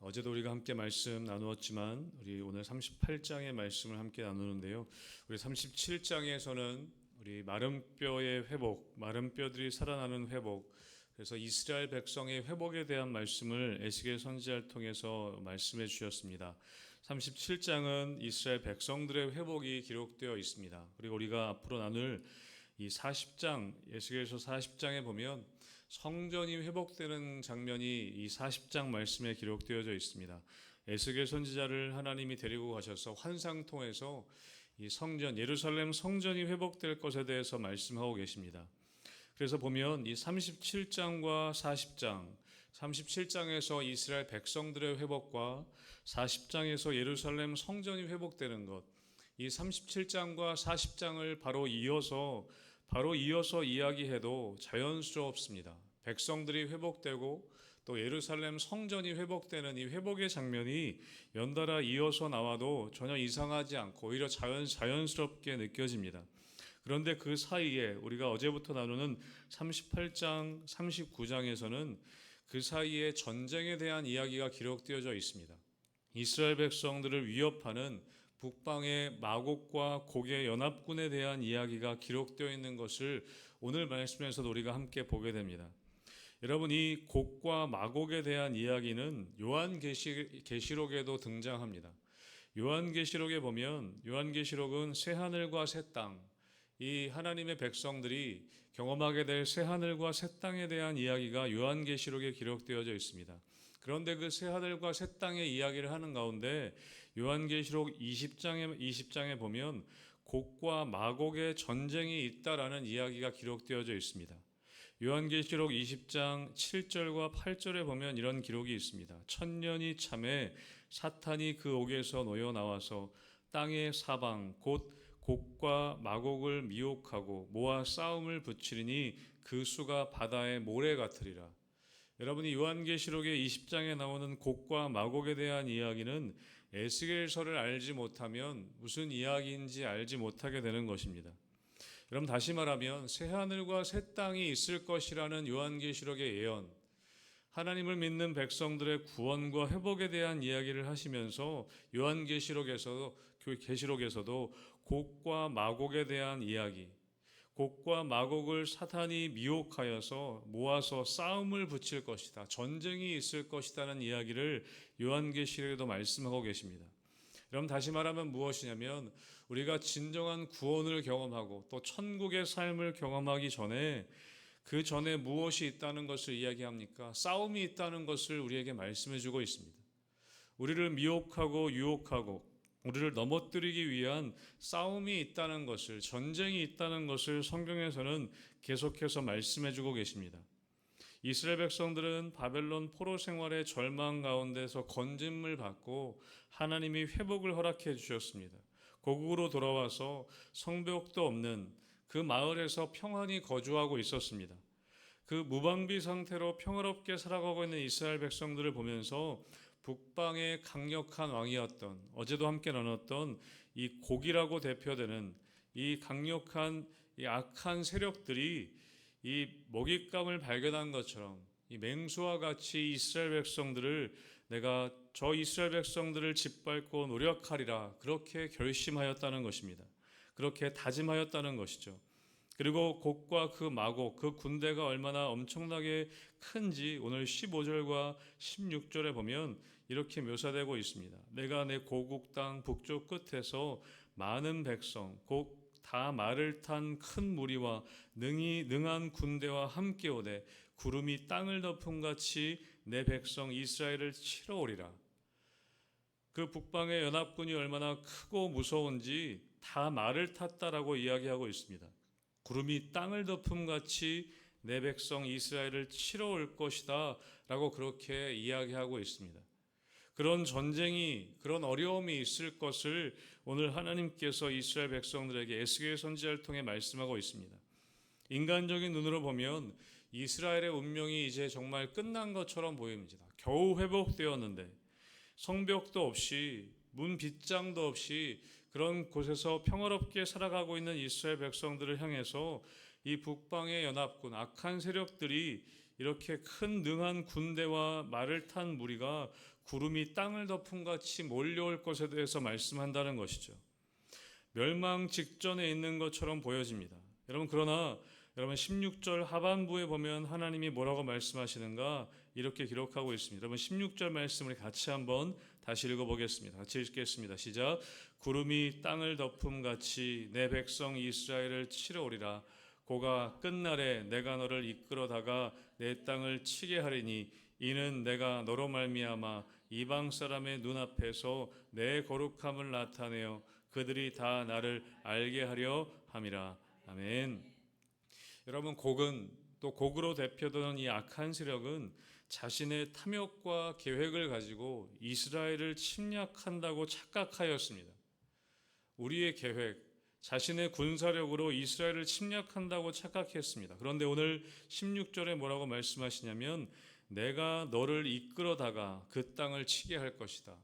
어제도 우리가 함께 말씀 나누었지만 우리 오늘 38장의 말씀을 함께 나누는데요. 우리 37장에서는 우리 마른 뼈의 회복, 마른 뼈들이 살아나는 회복, 그래서 이스라엘 백성의 회복에 대한 말씀을 에스겔 선지자를 통해서 말씀해 주셨습니다. 37장은 이스라엘 백성들의 회복이 기록되어 있습니다. 그리고 우리가 앞으로 나눌 이 40장, 에스겔서 40장에 보면 성전이 회복되는 장면이 이 40장 말씀에 기록되어져 있습니다. 에스겔 선지자를 하나님이 데리고 가셔서 환상 통해서 이 성전, 예루살렘 성전이 회복될 것에 대해서 말씀하고 계십니다. 그래서 보면 이 37장과 40장, 37장에서 이스라엘 백성들의 회복과 40장에서 예루살렘 성전이 회복되는 것, 이 37장과 40장을 바로 이어서 이야기해도 자연스럽습니다. 백성들이 회복되고 또 예루살렘 성전이 회복되는 이 회복의 장면이 연달아 이어서 나와도 전혀 이상하지 않고 오히려 자연스럽게 느껴집니다. 그런데 그 사이에 우리가 어제부터 나누는 38장, 39장에서는 그 사이에 전쟁에 대한 이야기가 기록되어져 있습니다. 이스라엘 백성들을 위협하는 북방의 마곡과 곡의 연합군에 대한 이야기가 기록되어 있는 것을 오늘 말씀에서도 우리가 함께 보게 됩니다. 여러분, 이 곡과 마곡에 대한 이야기는 요한계시록에도 등장합니다. 요한계시록에 보면 요한계시록은 새하늘과 새 땅, 이 하나님의 백성들이 경험하게 될 새하늘과 새 땅에 대한 이야기가 요한계시록에 기록되어져 있습니다. 그런데 그 새하늘과 새 땅의 이야기를 하는 가운데 요한계시록 20장에 보면 곡과 마곡의 전쟁이 있다라는 이야기가 기록되어져 있습니다. 요한계시록 20장 7절과 8절에 보면 이런 기록이 있습니다. 천년이 참에 사탄이 그 옥에서 놓여 나와서 땅의 사방 곧 곡과 마곡을 미혹하고 모아 싸움을 붙이리니 그 수가 바다의 모래 같으리라. 여러분이 요한계시록의 20장에 나오는 곡과 마곡에 대한 이야기는 에스겔서를 알지 못하면 무슨 이야기인지 알지 못하게 되는 것입니다. 여러분, 다시 말하면 새하늘과 새 땅이 있을 것이라는 요한계시록의 예언, 하나님을 믿는 백성들의 구원과 회복에 대한 이야기를 하시면서 요한계시록에서도 곡과 마곡에 대한 이야기, 곡과 마곡을 사탄이 미혹하여서 모아서 싸움을 붙일 것이다, 전쟁이 있을 것이다는 이야기를 요한계시록에도 말씀하고 계십니다. 여러분, 다시 말하면 무엇이냐면 우리가 진정한 구원을 경험하고 또 천국의 삶을 경험하기 전에 그 전에 무엇이 있다는 것을 이야기합니까? 싸움이 있다는 것을 우리에게 말씀해 주고 있습니다. 우리를 미혹하고 유혹하고 우리를 넘어뜨리기 위한 싸움이 있다는 것을, 전쟁이 있다는 것을 성경에서는 계속해서 말씀해 주고 계십니다. 이스라엘 백성들은 바벨론 포로 생활의 절망 가운데서 건짐을 받고 하나님이 회복을 허락해 주셨습니다. 고국으로 돌아와서 성벽도 없는 그 마을에서 평안히 거주하고 있었습니다. 그 무방비 상태로 평화롭게 살아가고 있는 이스라엘 백성들을 보면서 북방의 강력한 왕이었던, 어제도 함께 나눴던 이 곡이라고 대표되는 이 강력한 이 악한 세력들이 이 먹잇감을 발견한 것처럼 이 맹수와 같이 이스라엘 백성들을 내가 저 이스라엘 백성들을 짓밟고 노력하리라, 그렇게 결심하였다는 것입니다. 그렇게 다짐하였다는 것이죠. 그리고 곡과 그 마곡, 그 군대가 얼마나 엄청나게 큰지 오늘 15절과 16절에 보면 이렇게 묘사되고 있습니다. 내가 내 고국 땅 북쪽 끝에서 많은 백성, 곧 다 말을 탄 큰 무리와 능한 군대와 함께 오되 구름이 땅을 덮음 같이 내 백성 이스라엘을 치러 오리라. 그 북방의 연합군이 얼마나 크고 무서운지 다 말을 탔다라고 이야기하고 있습니다. 구름이 땅을 덮음 같이 내 백성 이스라엘을 치러 올 것이다 라고 그렇게 이야기하고 있습니다. 그런 전쟁이, 그런 어려움이 있을 것을 오늘 하나님께서 이스라엘 백성들에게 에스겔 선지자를 통해 말씀하고 있습니다. 인간적인 눈으로 보면 이스라엘의 운명이 이제 정말 끝난 것처럼 보입니다. 겨우 회복되었는데 성벽도 없이 문 빗장도 없이 그런 곳에서 평화롭게 살아가고 있는 이스라엘 백성들을 향해서 이 북방의 연합군, 악한 세력들이 이렇게 큰 능한 군대와 말을 탄 무리가 구름이 땅을 덮은 같이 몰려올 것에 대해서 말씀한다는 것이죠. 멸망 직전에 있는 것처럼 보여집니다. 여러분, 그러나 여러분 16절 하반부에 보면 하나님이 뭐라고 말씀하시는가 이렇게 기록하고 있습니다. 여러분 16절 말씀을 같이 한번 다시 읽어보겠습니다. 같이 읽겠습니다. 시작. 구름이 땅을 덮음 같이 내 백성 이스라엘을 치러 오리라. 고가 끝날에 내가 너를 이끌어다가 내 땅을 치게 하리니 이는 내가 너로 말미암아 이방 사람의 눈앞에서 내 거룩함을 나타내어 그들이 다 나를 알게 하려 함이라. 아멘. 여러분, 곡은 또 곡으로 대표되는 이 악한 세력은 자신의 탐욕과 계획을 가지고 이스라엘을 침략한다고 착각하였습니다. 우리의 계획, 자신의 군사력으로 이스라엘을 침략한다고 착각했습니다. 그런데 오늘 16절에 뭐라고 말씀하시냐면 내가 너를 이끌어다가 그 땅을 치게 할 것이다.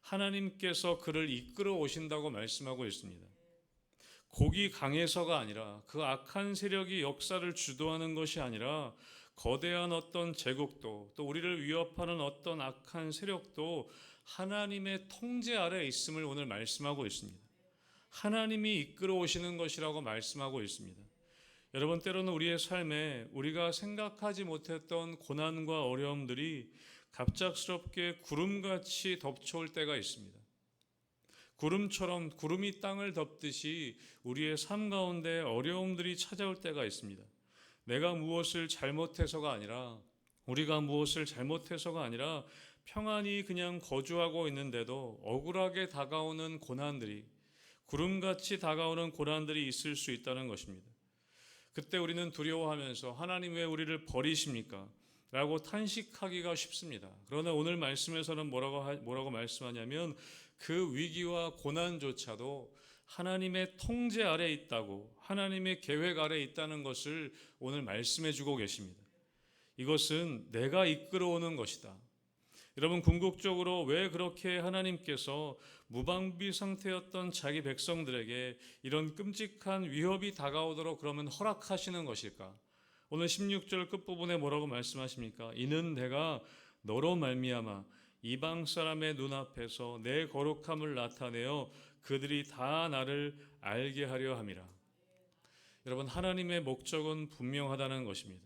하나님께서 그를 이끌어 오신다고 말씀하고 있습니다. 곡이 강해서가 아니라 그 악한 세력이 역사를 주도하는 것이 아니라 거대한 어떤 제국도 또 우리를 위협하는 어떤 악한 세력도 하나님의 통제 아래에 있음을 오늘 말씀하고 있습니다. 하나님이 이끌어 오시는 것이라고 말씀하고 있습니다. 여러분, 때로는 우리의 삶에 우리가 생각하지 못했던 고난과 어려움들이 갑작스럽게 구름같이 덮쳐올 때가 있습니다. 구름처럼 구름이 땅을 덮듯이 우리의 삶 가운데 어려움들이 찾아올 때가 있습니다. 내가 무엇을 잘못해서가 아니라 우리가 무엇을 잘못해서가 아니라 평안히 그냥 거주하고 있는데도 억울하게 다가오는 고난들이 구름같이 다가오는 고난들이 있을 수 있다는 것입니다. 그때 우리는 두려워하면서 하나님 왜 우리를 버리십니까? 라고 탄식하기가 쉽습니다. 그러나 오늘 말씀에서는 뭐라고 말씀하냐면 그 위기와 고난조차도 하나님의 통제 아래에 있다고, 하나님의 계획 아래에 있다는 것을 오늘 말씀해 주고 계십니다. 이것은 내가 이끌어오는 것이다. 여러분, 궁극적으로 왜 그렇게 하나님께서 무방비 상태였던 자기 백성들에게 이런 끔찍한 위협이 다가오도록 그러면 허락하시는 것일까? 오늘 16절 끝부분에 뭐라고 말씀하십니까? 이는 내가 너로 말미암아 이방 사람의 눈앞에서 내 거룩함을 나타내어 그들이 다 나를 알게 하려 함이라. 여러분, 하나님의 목적은 분명하다는 것입니다.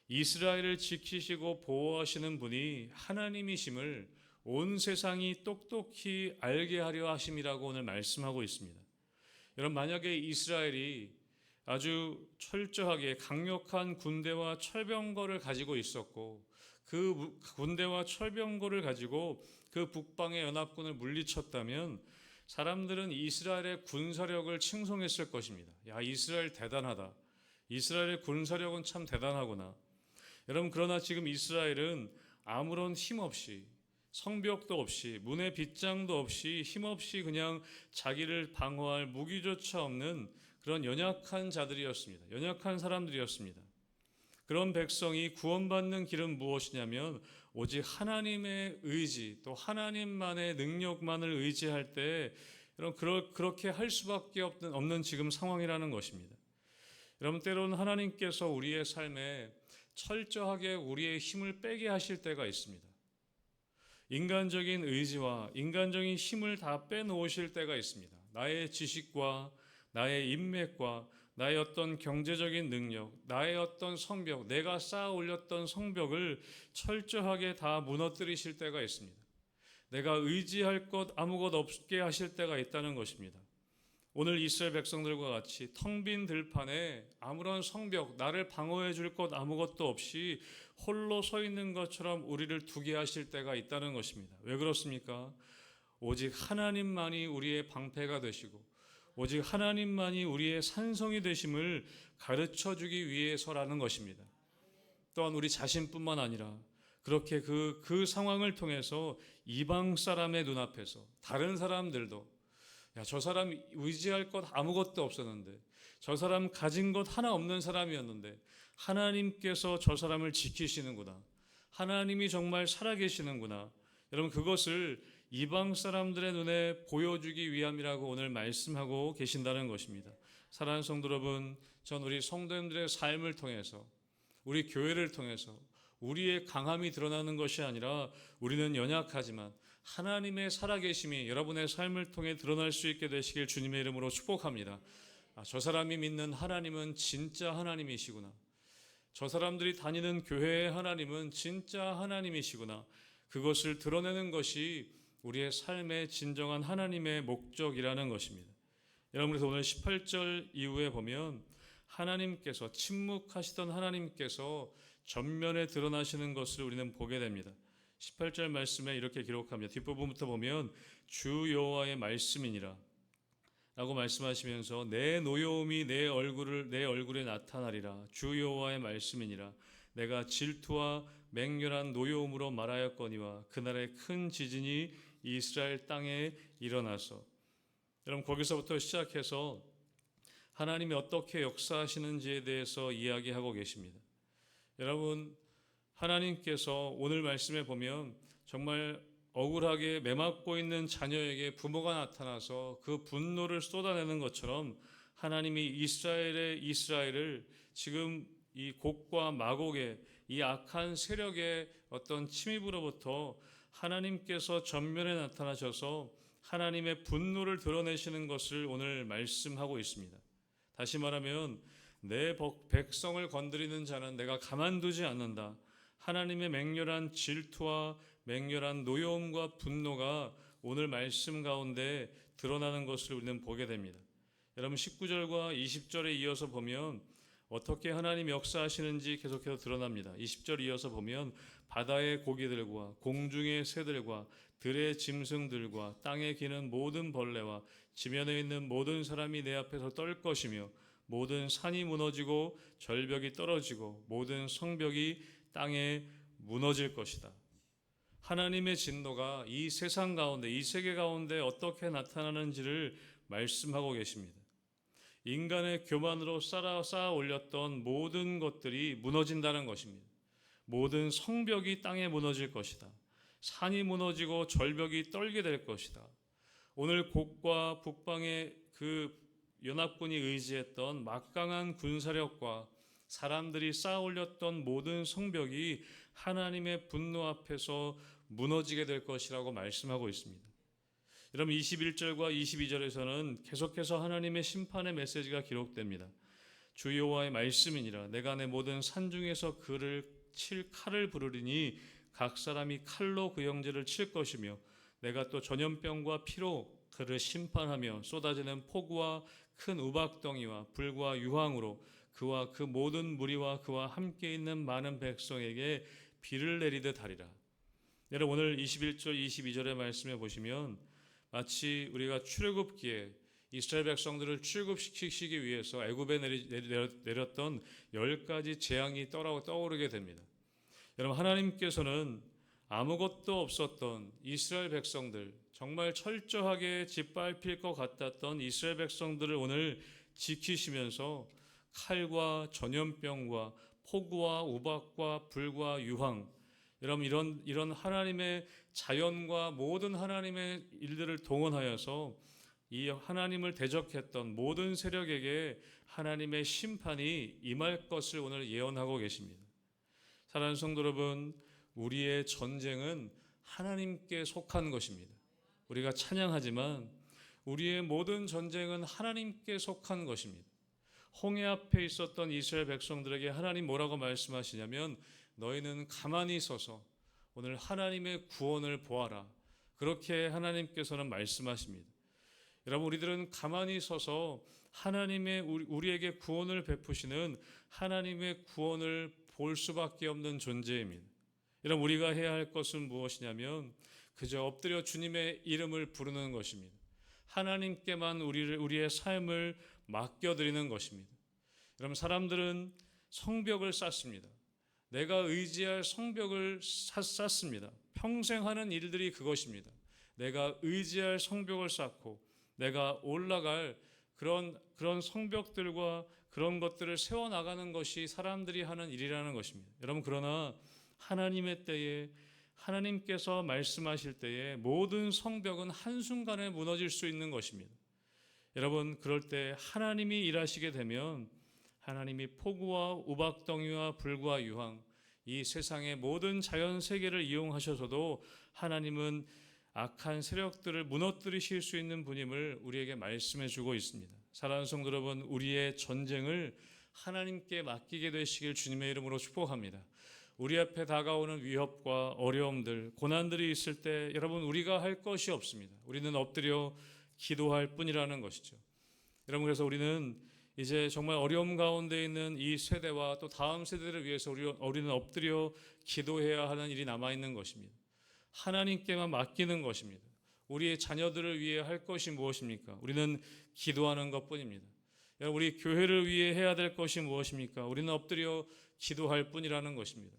이스라엘을 지키시고 보호하시는 분이 하나님이심을 온 세상이 똑똑히 알게 하려 하심이라고 오늘 말씀하고 있습니다. 여러분, 만약에 이스라엘이 아주 철저하게 강력한 군대와 철병거를 가지고 있었고 그 군대와 철병거를 가지고 그 북방의 연합군을 물리쳤다면 사람들은 이스라엘의 군사력을 칭송했을 것입니다. 야, 이스라엘 대단하다. 이스라엘의 군사력은 참 대단하구나. 여러분, 그러나 지금 이스라엘은 아무런 힘 없이 성벽도 없이 문의 빗장도 없이 힘없이 그냥 자기를 방어할 무기조차 없는 그런 연약한 자들이었습니다. 연약한 사람들이었습니다. 그런 백성이 구원받는 길은 무엇이냐면 오직 하나님의 의지 또 하나님만의 능력만을 의지할 때 그렇게 할 수밖에 없는 지금 상황이라는 것입니다. 여러분, 때로는 하나님께서 우리의 삶에 철저하게 우리의 힘을 빼게 하실 때가 있습니다. 인간적인 의지와 인간적인 힘을 다 빼놓으실 때가 있습니다. 나의 지식과 나의 인맥과 나의 어떤 경제적인 능력, 나의 어떤 성벽, 내가 쌓아 올렸던 성벽을 철저하게 다 무너뜨리실 때가 있습니다. 내가 의지할 것 아무것 없게 하실 때가 있다는 것입니다. 오늘 이스라엘 백성들과 같이 텅 빈 들판에 아무런 성벽, 나를 방어해 줄 것 아무것도 없이 홀로 서 있는 것처럼 우리를 두게 하실 때가 있다는 것입니다. 왜 그렇습니까? 오직 하나님만이 우리의 방패가 되시고 오직 하나님만이 우리의 산성이 되심을 가르쳐주기 위해서라는 것입니다. 또한 우리 자신뿐만 아니라 그렇게 그 상황을 통해서 이방 사람의 눈앞에서 다른 사람들도 야, 저 사람 의지할 것 아무것도 없었는데 저 사람 가진 것 하나 없는 사람이었는데 하나님께서 저 사람을 지키시는구나. 하나님이 정말 살아계시는구나. 여러분, 그것을 이방 사람들의 눈에 보여주기 위함이라고 오늘 말씀하고 계신다는 것입니다. 사랑하는 성도 여러분, 전 우리 성도님들의 삶을 통해서 우리 교회를 통해서 우리의 강함이 드러나는 것이 아니라 우리는 연약하지만 하나님의 살아계심이 여러분의 삶을 통해 드러날 수 있게 되시길 주님의 이름으로 축복합니다. 저 사람이 믿는 하나님은 진짜 하나님이시구나. 저 사람들이 다니는 교회의 하나님은 진짜 하나님이시구나. 그것을 드러내는 것이 우리의 삶의 진정한 하나님의 목적이라는 것입니다. 여러분, 그래서 오늘 18절 이후에 보면 하나님께서, 침묵하시던 하나님께서 전면에 드러나시는 것을 우리는 보게 됩니다. 18절 말씀에 이렇게 기록합니다. 뒷부분부터 보면 주 여호와의 말씀이니라 라고 말씀하시면서 내 노여움이 내 얼굴에 나타나리라. 주 여호와의 말씀이니라. 내가 질투와 맹렬한 노여움으로 말하였거니와 그날에 큰 지진이 이스라엘 땅에 일어나서. 여러분, 거기서부터 시작해서 하나님이 어떻게 역사하시는지에 대해서 이야기하고 계십니다. 여러분, 하나님께서 오늘 말씀에 보면 정말 억울하게 매맞고 있는 자녀에게 부모가 나타나서 그 분노를 쏟아내는 것처럼 하나님이 이스라엘을 지금 이 곡과 마곡의 이 악한 세력의 어떤 침입으로부터 하나님께서 전면에 나타나셔서 하나님의 분노를 드러내시는 것을 오늘 말씀하고 있습니다. 다시 말하면 내 백성을 건드리는 자는 내가 가만두지 않는다. 하나님의 맹렬한 질투와 맹렬한 노여움과 분노가 오늘 말씀 가운데 드러나는 것을 우리는 보게 됩니다. 여러분, 19절과 20절에 이어서 보면 어떻게 하나님이 역사하시는지 계속해서 드러납니다. 20절 이어서 보면 바다의 고기들과 공중의 새들과 들의 짐승들과 땅에 기는 모든 벌레와 지면에 있는 모든 사람이 내 앞에서 떨 것이며 모든 산이 무너지고 절벽이 떨어지고 모든 성벽이 땅에 무너질 것이다. 하나님의 진노가 이 세상 가운데, 이 세계 가운데 어떻게 나타나는지를 말씀하고 계십니다. 인간의 교만으로 쌓아 올렸던 모든 것들이 무너진다는 것입니다. 모든 성벽이 땅에 무너질 것이다. 산이 무너지고 절벽이 떨게 될 것이다. 오늘 곡과 북방의 그 연합군이 의지했던 막강한 군사력과 사람들이 쌓아 올렸던 모든 성벽이 하나님의 분노 앞에서 무너지게 될 것이라고 말씀하고 있습니다. 여러분, 21절과 22절에서는 계속해서 하나님의 심판의 메시지가 기록됩니다. 주 여호와의 말씀이니라. 내가 내 모든 산 중에서 그를 칠 칼을 부르리니 각 사람이 칼로 그 형제를 칠 것이며 내가 또 전염병과 피로 그를 심판하며 쏟아지는 폭우와 큰 우박덩이와 불과 유황으로 그와 그 모든 무리와 그와 함께 있는 많은 백성에게 비를 내리듯 하리라. 여러분, 오늘 21절 22절의 말씀에 보시면 마치 우리가 출애굽기에 이스라엘 백성들을 출애굽시키기 위해서 애굽에 내렸던 10가지 재앙이 떠오르게 됩니다. 여러분, 하나님께서는 아무것도 없었던 이스라엘 백성들, 정말 철저하게 짓밟힐 것 같았던 이스라엘 백성들을 오늘 지키시면서 칼과 전염병과 폭우와 우박과 불과 유황, 여러분, 이런 하나님의 자연과 모든 하나님의 일들을 동원하여서 이 하나님을 대적했던 모든 세력에게 하나님의 심판이 임할 것을 오늘 예언하고 계십니다. 사랑하는 성도 여러분, 우리의 전쟁은 하나님께 속한 것입니다. 우리가 찬양하지만 우리의 모든 전쟁은 하나님께 속한 것입니다. 홍해 앞에 있었던 이스라엘 백성들에게 하나님 뭐라고 말씀하시냐면 너희는 가만히 서서 오늘 하나님의 구원을 보아라. 그렇게 하나님께서는 말씀하십니다. 여러분, 우리들은 가만히 서서 하나님의 우리에게 구원을 베푸시는 하나님의 구원을 볼 수밖에 없는 존재입니다. 여러분, 우리가 해야 할 것은 무엇이냐면 그저 엎드려 주님의 이름을 부르는 것입니다. 하나님께만 우리의 삶을 맡겨드리는 것입니다. 여러분, 사람들은 성벽을 쌓습니다. 내가 의지할 성벽을 쌓습니다. 평생 하는 일들이 그것입니다. 내가 의지할 성벽을 쌓고 내가 올라갈 그런 성벽들과 그런 것들을 세워나가는 것이 사람들이 하는 일이라는 것입니다. 여러분, 그러나 하나님의 때에 하나님께서 말씀하실 때에 모든 성벽은 한순간에 무너질 수 있는 것입니다. 여러분, 그럴 때 하나님이 일하시게 되면 하나님이 폭우와 우박덩이와 불과 유황, 이 세상의 모든 자연 세계를 이용하셔서도 하나님은 악한 세력들을 무너뜨리실 수 있는 분임을 우리에게 말씀해 주고 있습니다. 사랑하는 성도 여러분, 우리의 전쟁을 하나님께 맡기게 되시길 주님의 이름으로 축복합니다. 우리 앞에 다가오는 위협과 어려움들, 고난들이 있을 때 여러분, 우리가 할 것이 없습니다. 우리는 엎드려 기도할 뿐이라는 것이죠. 여러분, 그래서 우리는 이제 정말 어려움 가운데 있는 이 세대와 또 다음 세대를 위해서 우리는 엎드려 기도해야 하는 일이 남아있는 것입니다. 하나님께만 맡기는 것입니다. 우리의 자녀들을 위해 할 것이 무엇입니까? 우리는 기도하는 것뿐입니다. 우리 교회를 위해 해야 될 것이 무엇입니까? 우리는 엎드려 기도할 뿐이라는 것입니다.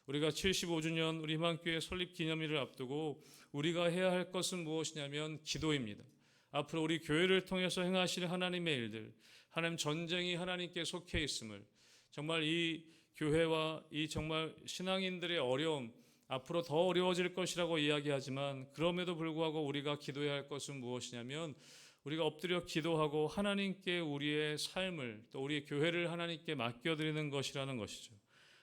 우리가 75주년 우리 희망교회 설립 기념일을 앞두고 우리가 해야 할 것은 무엇이냐면 기도입니다. 앞으로 우리 교회를 통해서 행하실 하나님의 일들, 하나님 전쟁이 하나님께 속해 있음을, 정말 이 교회와 이 정말 신앙인들의 어려움, 앞으로 더 어려워질 것이라고 이야기하지만 그럼에도 불구하고 우리가 기도해야 할 것은 무엇이냐면 우리가 엎드려 기도하고 하나님께 우리의 삶을 또 우리의 교회를 하나님께 맡겨드리는 것이라는 것이죠.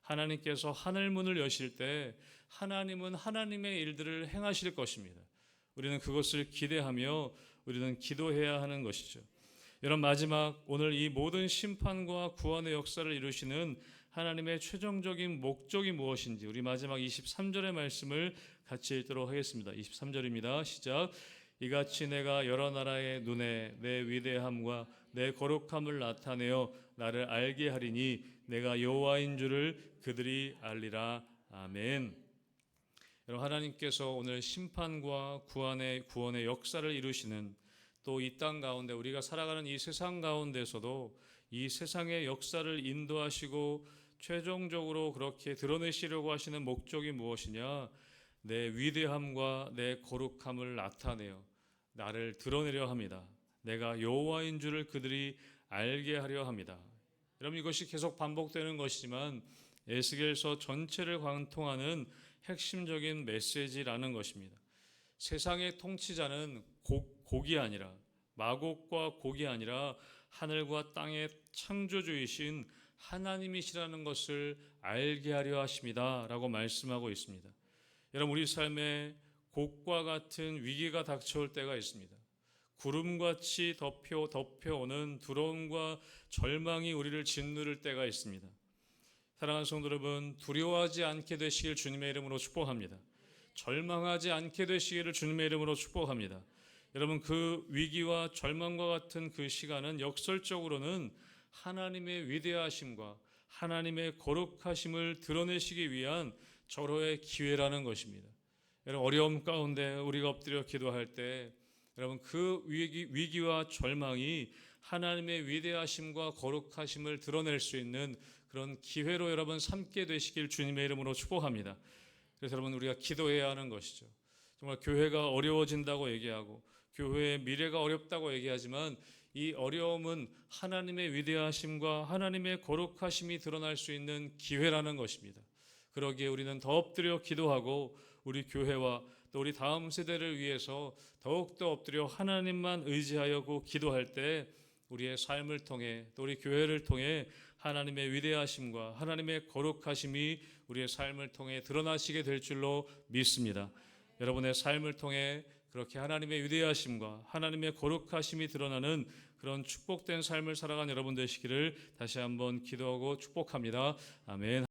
하나님께서 하늘문을 여실 때 하나님은 하나님의 일들을 행하실 것입니다. 우리는 그것을 기대하며 우리는 기도해야 하는 것이죠. 여러분, 마지막 오늘 이 모든 심판과 구원의 역사를 이루시는 하나님의 최종적인 목적이 무엇인지 우리 마지막 23절의 말씀을 같이 읽도록 하겠습니다. 23절입니다. 시작. 이같이 내가 여러 나라의 눈에 내 위대함과 내 거룩함을 나타내어 나를 알게 하리니 내가 여호와인 줄을 그들이 알리라. 아멘. 여러분, 하나님께서 오늘 심판과 구원의 역사를 이루시는 또 이 땅 가운데 우리가 살아가는 이 세상 가운데서도 이 세상의 역사를 인도하시고 최종적으로 그렇게 드러내시려고 하시는 목적이 무엇이냐? 내 위대함과 내 거룩함을 나타내어 나를 드러내려 합니다. 내가 여호와인 줄을 그들이 알게 하려 합니다. 여러분, 이것이 계속 반복되는 것이지만 에스겔서 전체를 관통하는 핵심적인 메시지라는 것입니다. 세상의 통치자는 곡이 아니라, 마곡과 곡이 아니라 하늘과 땅의 창조주이신 하나님이시라는 것을 알게 하려 하십니다 라고 말씀하고 있습니다. 여러분, 우리 삶에 곡과 같은 위기가 닥쳐올 때가 있습니다. 구름같이 덮여오는 두려움과 절망이 우리를 짓누를 때가 있습니다. 사랑하는 성도 여러분, 두려워하지 않게 되시길 주님의 이름으로 축복합니다. 절망하지 않게 되시기를 주님의 이름으로 축복합니다. 여러분, 그 위기와 절망과 같은 그 시간은 역설적으로는 하나님의 위대하심과 하나님의 거룩하심을 드러내시기 위한 절호의 기회라는 것입니다. 여러분, 어려움 가운데 우리가 엎드려 기도할 때 여러분, 그 위기와 절망이 하나님의 위대하심과 거룩하심을 드러낼 수 있는 그런 기회로 여러분 삼게 되시길 주님의 이름으로 축복합니다. 그래서 여러분, 우리가 기도해야 하는 것이죠. 정말 교회가 어려워진다고 얘기하고 교회의 미래가 어렵다고 얘기하지만 이 어려움은 하나님의 위대하심과 하나님의 거룩하심이 드러날 수 있는 기회라는 것입니다. 그러기에 우리는 더 엎드려 기도하고 우리 교회와 또 우리 다음 세대를 위해서 더욱더 엎드려 하나님만 의지하려고 기도할 때 우리의 삶을 통해 또 우리 교회를 통해 하나님의 위대하심과 하나님의 거룩하심이 우리의 삶을 통해 드러나시게 될 줄로 믿습니다. 여러분의 삶을 통해 그렇게 하나님의 위대하심과 하나님의 거룩하심이 드러나는 그런 축복된 삶을 살아간 여러분 되시기를 다시 한번 기도하고 축복합니다. 아멘.